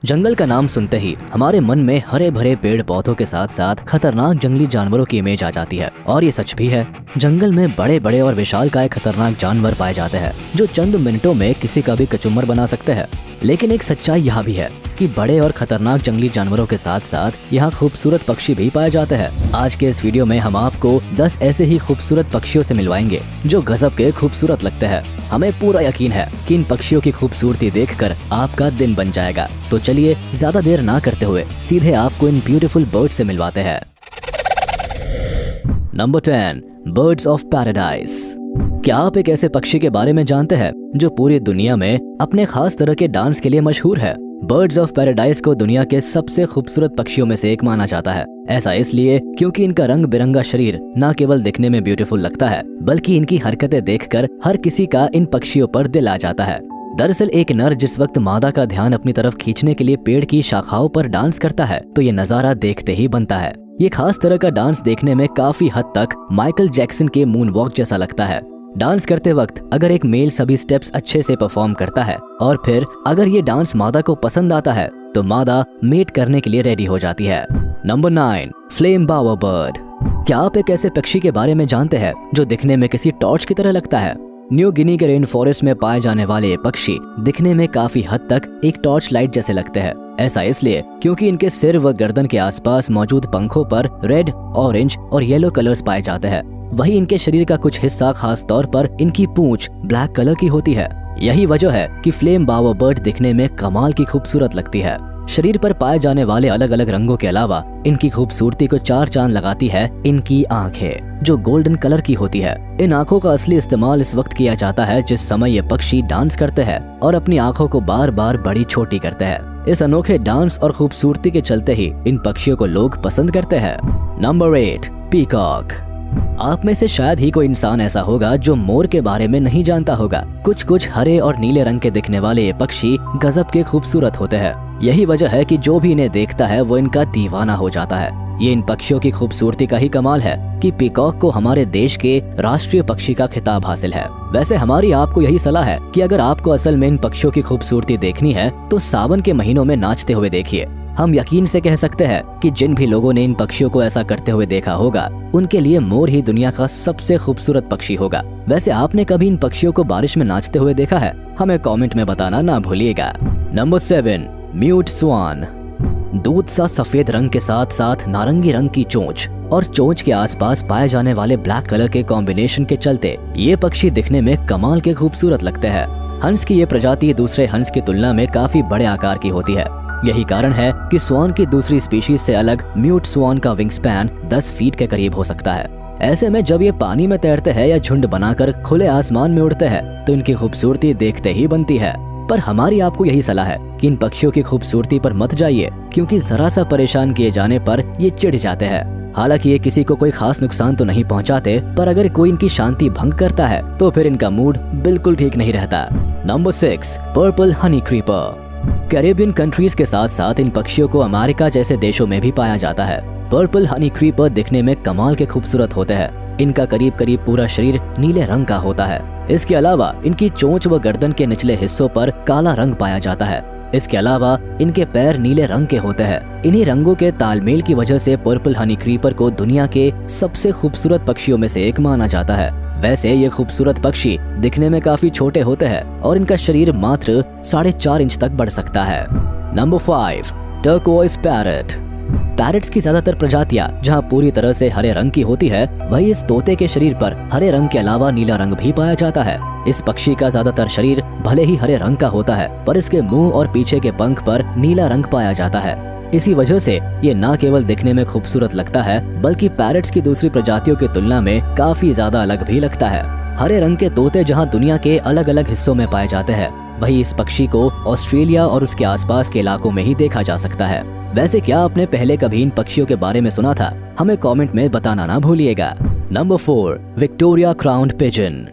जंगल का नाम सुनते ही हमारे मन में हरे भरे पेड़ पौधों के साथ साथ खतरनाक जंगली जानवरों की इमेज आ जाती है। और ये सच भी है, जंगल में बड़े बड़े और विशालकाय खतरनाक जानवर पाए जाते हैं जो चंद मिनटों में किसी का भी कचूमर बना सकते हैं। लेकिन एक सच्चाई यह भी है कि बड़े और खतरनाक जंगली जानवरों के साथ साथ यहाँ खूबसूरत पक्षी भी पाए जाते हैं। आज के इस वीडियो में हम आपको 10 ऐसे ही खूबसूरत पक्षियों से मिलवाएंगे जो गजब के खूबसूरत लगते हैं। हमें पूरा यकीन है कि इन पक्षियों की खूबसूरती देखकर आपका दिन बन जाएगा। तो चलिए ज्यादा देर ना करते हुए सीधे आपको इन ब्यूटीफुल बर्ड से मिलवाते हैं। Number 10, birds of paradise. क्या आप एक ऐसे पक्षी के बारे में जानते हैं जो पूरी दुनिया में अपने खास तरह के डांस के लिए मशहूर है? बर्ड्स ऑफ पैराडाइज को दुनिया के सबसे खूबसूरत पक्षियों में से एक माना जाता है। ऐसा इसलिए क्योंकि इनका रंग बिरंगा शरीर न केवल दिखने में ब्यूटीफुल लगता है बल्कि इनकी हरकतें देखकर हर किसी का इन पक्षियों पर दिल आ जाता है। दरअसल एक नर जिस वक्त मादा का ध्यान अपनी तरफ खींचने के लिए पेड़ की शाखाओं पर डांस करता है तो ये नजारा देखते ही बनता है। ये खास तरह का डांस देखने में काफी हद तक माइकल जैक्सन के मून वॉक जैसा लगता है। डांस करते वक्त अगर एक मेल सभी स्टेप्स अच्छे से परफॉर्म करता है और फिर अगर ये डांस मादा को पसंद आता है तो मादा मेट करने के लिए रेडी हो जाती है। नंबर 9, फ्लेम बावर बर्ड। क्या आप एक ऐसे पक्षी के बारे में जानते हैं जो दिखने में किसी टॉर्च की तरह लगता है? न्यू गिनी के रेन फॉरेस्ट में पाए जाने वाले ये पक्षी दिखने में काफी हद तक एक टॉर्च लाइट जैसे लगते हैं। ऐसा इसलिए क्योंकि इनके सिर व गर्दन के आसपास मौजूद पंखों पर रेड, ऑरेंज और येलो कलर्स पाए जाते हैं। वहीं इनके शरीर का कुछ हिस्सा, खास तौर पर इनकी पूंछ ब्लैक कलर की होती है। यही वजह है कि फ्लेम बावर बर्ड दिखने में कमाल की खूबसूरत लगती है। शरीर पर पाए जाने वाले अलग अलग रंगों के अलावा इनकी खूबसूरती को चार चांद लगाती है इनकी आंखें जो गोल्डन कलर की होती है। इन आंखों का असली इस्तेमाल इस वक्त किया जाता है जिस समय ये पक्षी डांस करते हैं और अपनी आंखों को बार बार बड़ी छोटी करते हैं। इस अनोखे डांस और खूबसूरती के चलते ही इन पक्षियों को लोग पसंद करते हैं। Number 8, peacock. आप में से शायद ही कोई इंसान ऐसा होगा जो मोर के बारे में नहीं जानता होगा। कुछ हरे और नीले रंग के दिखने वाले ये पक्षी गजब के खूबसूरत होते हैं। यही वजह है कि जो भी इन्हें देखता है वो इनका दीवाना हो जाता है। ये इन पक्षियों की खूबसूरती का ही कमाल है कि पीकॉक को हमारे देश के राष्ट्रीय पक्षी का खिताब हासिल है। वैसे हमारी आपको यही सलाह है कि अगर आपको असल में इन पक्षियों की खूबसूरती देखनी है तो सावन के महीनों में नाचते हुए देखिए। हम यकीन से कह सकते हैं कि जिन भी लोगों ने इन पक्षियों को ऐसा करते हुए देखा होगा उनके लिए मोर ही दुनिया का सबसे खूबसूरत पक्षी होगा। वैसे आपने कभी इन पक्षियों को बारिश में नाचते हुए देखा है? हमें कमेंट में बताना ना भूलिएगा। नंबर 7, म्यूट स्वान। दूध सा सफेद रंग के साथ साथ नारंगी रंग की चोंच और चोंच के आसपास पाए जाने वाले ब्लैक कलर के कॉम्बिनेशन के चलते ये पक्षी दिखने में कमाल के खूबसूरत लगते हैं। हंस की ये प्रजाति दूसरे हंस की तुलना में काफी बड़े आकार की होती है। यही कारण है कि स्वान की दूसरी स्पीशीज से अलग म्यूट स्वान का विंग स्पैन 10 फीट के करीब हो सकता है। ऐसे में जब ये पानी में तैरते हैं या झुंड बनाकर खुले आसमान में उड़ते हैं तो इनकी खूबसूरती देखते ही बनती है। पर हमारी आपको यही सलाह है कि इन पक्षियों की खूबसूरती पर मत जाइए क्योंकि जरा सा परेशान किए जाने पर ये चिढ़ जाते हैं। हालांकि ये किसी को कोई खास नुकसान तो नहीं पहुंचाते, पर अगर कोई इनकी शांति भंग करता है तो फिर इनका मूड बिल्कुल ठीक नहीं रहता। Number 6, purple Honey creeper. Caribbean countries के साथ साथ इन पक्षियों को अमेरिका जैसे देशों में भी पाया जाता है। पर्पल हनी क्रीपर दिखने में कमाल के खूबसूरत होते हैं। इनका करीब करीब पूरा शरीर नीले रंग का होता है। इसके अलावा इनकी चोंच व गर्दन के निचले हिस्सों पर काला रंग पाया जाता है। इसके अलावा इनके पैर नीले रंग के होते हैं। इन्हीं रंगों के तालमेल की वजह से पर्पल हनी क्रीपर को दुनिया के सबसे खूबसूरत पक्षियों में से एक माना जाता है। वैसे ये खूबसूरत पक्षी दिखने में काफी छोटे होते हैं और इनका शरीर मात्र 4.5 इंच तक बढ़ सकता है। Number 5, turquoise parrot. पैरट्स की ज्यादातर प्रजातियां जहां पूरी तरह से हरे रंग की होती है, वहीं इस तोते के शरीर पर हरे रंग के अलावा नीला रंग भी पाया जाता है। इस पक्षी का ज्यादातर शरीर भले ही हरे रंग का होता है पर इसके मुंह और पीछे के पंख पर नीला रंग पाया जाता है। इसी वजह से ये न केवल दिखने में खूबसूरत लगता है बल्कि पैरट्स की दूसरी प्रजातियों की तुलना में काफी ज्यादा अलग भी लगता है। हरे रंग के तोते जहां दुनिया के अलग अलग हिस्सों में पाए जाते हैं, वहीं इस पक्षी को ऑस्ट्रेलिया और उसके आसपास के इलाकों में ही देखा जा सकता है। वैसे क्या आपने पहले कभी इन पक्षियों के बारे में सुना था? हमें कमेंट में बताना ना भूलिएगा। Number 4, Victoria crowned pigeon.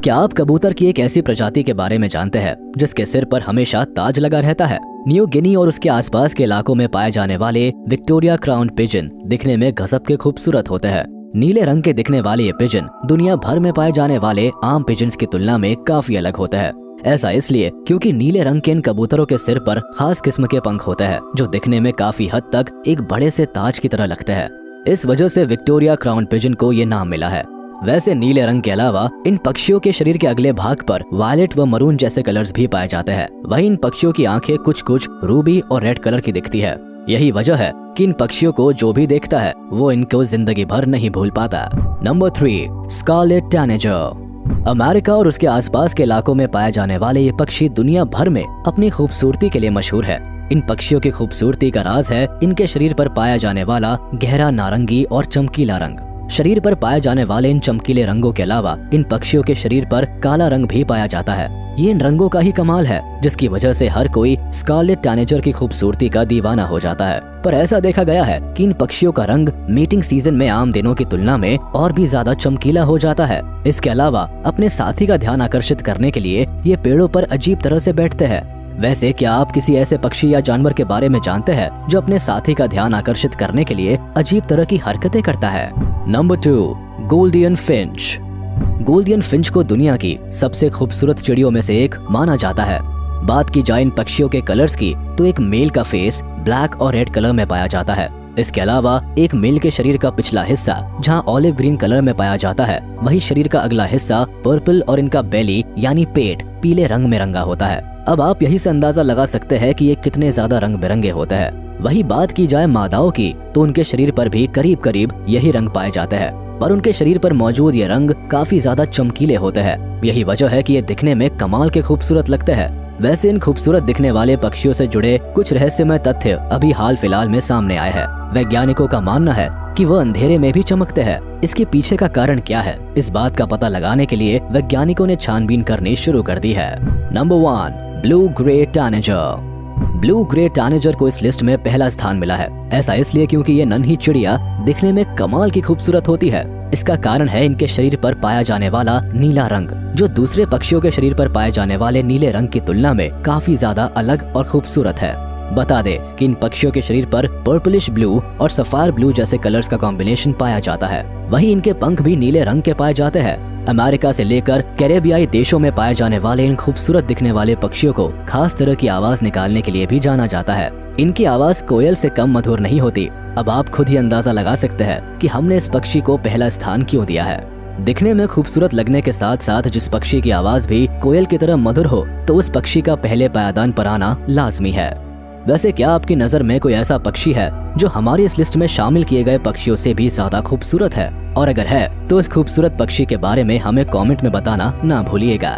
क्या आप कबूतर की एक ऐसी प्रजाति के बारे में जानते हैं जिसके सिर पर हमेशा ताज लगा रहता है? न्यू गिनी और उसके आसपास के इलाकों में पाए जाने वाले विक्टोरिया क्राउन्ड पिजन दिखने में गजब के खूबसूरत होते हैं। नीले रंग के दिखने वाले ये पिजन दुनिया भर में पाए जाने वाले आम पिजन्स की तुलना में काफी अलग होते हैं। ऐसा इसलिए क्योंकि नीले रंग के इन कबूतरों के सिर पर खास किस्म के पंख होते हैं जो दिखने में काफी हद तक एक बड़े से ताज की तरह लगते हैं। इस वजह से विक्टोरिया क्राउन पिजन को ये नाम मिला है। वैसे नीले रंग के अलावा इन पक्षियों के शरीर के अगले भाग पर वायलेट व मरून जैसे कलर्स भी पाए जाते हैं। वहीं इन पक्षियों की आंखें कुछ कुछ रूबी और रेड कलर की दिखती है। यही वजह है कि इन पक्षियों को जो भी देखता है वो इनको जिंदगी भर नहीं भूल पाता। Number 3, Scarlett टैनेजर। अमेरिका और उसके आसपास के इलाकों में पाए जाने वाले ये पक्षी दुनिया भर में अपनी खूबसूरती के लिए मशहूर है। इन पक्षियों की खूबसूरती का राज है इनके शरीर पर पाया जाने वाला गहरा नारंगी और चमकीला रंग। शरीर पर पाए जाने वाले इन चमकीले रंगों के अलावा इन पक्षियों के शरीर पर काला रंग भी पाया जाता है। ये इन रंगों का ही कमाल है जिसकी वजह से हर कोई स्कारलेट टैनेजर की खूबसूरती का दीवाना हो जाता है। पर ऐसा देखा गया है कि इन पक्षियों का रंग मीटिंग सीजन में आम दिनों की तुलना में और भी ज्यादा चमकीला हो जाता है। इसके अलावा अपने साथी का ध्यान आकर्षित करने के लिए ये पेड़ों पर अजीब तरह से बैठते हैं। वैसे क्या आप किसी ऐसे पक्षी या जानवर के बारे में जानते हैं जो अपने साथी का ध्यान आकर्षित करने के लिए अजीब तरह की हरकतें करता है? Number 2, Gouldian Finch. Gouldian Finch को दुनिया की सबसे खूबसूरत चिड़ियों में से एक माना जाता है। बात की जाए इन पक्षियों के कलर्स की तो एक मेल का फेस ब्लैक और रेड कलर में पाया जाता है। इसके अलावा एक मेल के शरीर का पिछला हिस्सा जहां ऑलिव ग्रीन कलर में पाया जाता है, वही शरीर का अगला हिस्सा पर्पल और इनका बेली यानी पेट पीले रंग में रंगा होता है। अब आप यही से अंदाजा लगा सकते हैं कि ये कितने ज्यादा रंग बिरंगे होते हैं। वही बात की जाए मादाओं की तो उनके शरीर पर भी करीब करीब यही रंग पाए जाते हैं, पर उनके शरीर पर मौजूद ये रंग काफी ज्यादा चमकीले होते हैं। यही वजह है कि ये दिखने में कमाल के खूबसूरत लगते हैं। वैसे इन खूबसूरत दिखने वाले पक्षियों से जुड़े कुछ रहस्यमय तथ्य अभी हाल फिलहाल में सामने आए हैं। वैज्ञानिकों का मानना है कि वह अंधेरे में भी चमकते हैं। इसके पीछे का कारण क्या है, इस बात का पता लगाने के लिए वैज्ञानिकों ने छानबीन करनी शुरू कर दी है। Number 1, blue grey tanager. Blue grey tanager को इस लिस्ट में पहला स्थान मिला है। ऐसा इसलिए क्योंकि ये नन्ही चिड़िया दिखने में कमाल की खूबसूरत होती है। इसका कारण है इनके शरीर पर पाया जाने वाला नीला रंग, जो दूसरे पक्षियों के शरीर पर पाए जाने वाले नीले रंग की तुलना में काफी ज्यादा अलग और खूबसूरत है। बता दे कि इन पक्षियों के शरीर पर पर्पलिश ब्लू और सफायर ब्लू जैसे कलर्स का कॉम्बिनेशन पाया जाता है। वहीं इनके पंख भी नीले रंग के पाए जाते हैं। अमेरिका से लेकर कैरेबियाई देशों में पाए जाने वाले इन खूबसूरत दिखने वाले पक्षियों को खास तरह की आवाज निकालने के लिए भी जाना जाता है। इनकी आवाज कोयल से कम मधुर नहीं होती। अब आप खुद ही अंदाजा लगा सकते हैं कि हमने इस पक्षी को पहला स्थान क्यों दिया है। दिखने में खूबसूरत लगने के साथ साथ जिस पक्षी की आवाज भी कोयल की तरह मधुर हो तो उस पक्षी का पहले पायदान पर आना लाजमी है। वैसे क्या आपकी नजर में कोई ऐसा पक्षी है जो हमारी इस लिस्ट में शामिल किए गए पक्षियों से भी ज्यादा खूबसूरत है? और अगर है तो इस खूबसूरत पक्षी के बारे में हमें कमेंट में बताना ना भूलिएगा।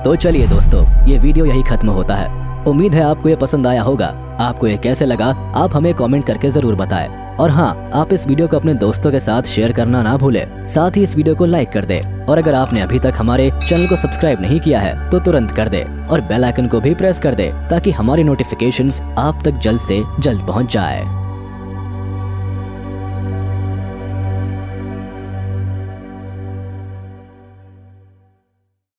तो चलिए दोस्तों, ये वीडियो यही खत्म होता है। उम्मीद है आपको ये पसंद आया होगा। आपको ये कैसे लगा आप हमें कमेंट करके जरूर बताएं। और हाँ, आप इस वीडियो को अपने दोस्तों के साथ शेयर करना ना भूलें। साथ ही इस वीडियो को लाइक कर दें। और अगर आपने अभी तक हमारे चैनल को सब्सक्राइब नहीं किया है तो तुरंत कर दे और बेल आइकन को भी प्रेस कर दे ताकि हमारी नोटिफिकेशंस आप तक जल्द से जल्द पहुंच जाए।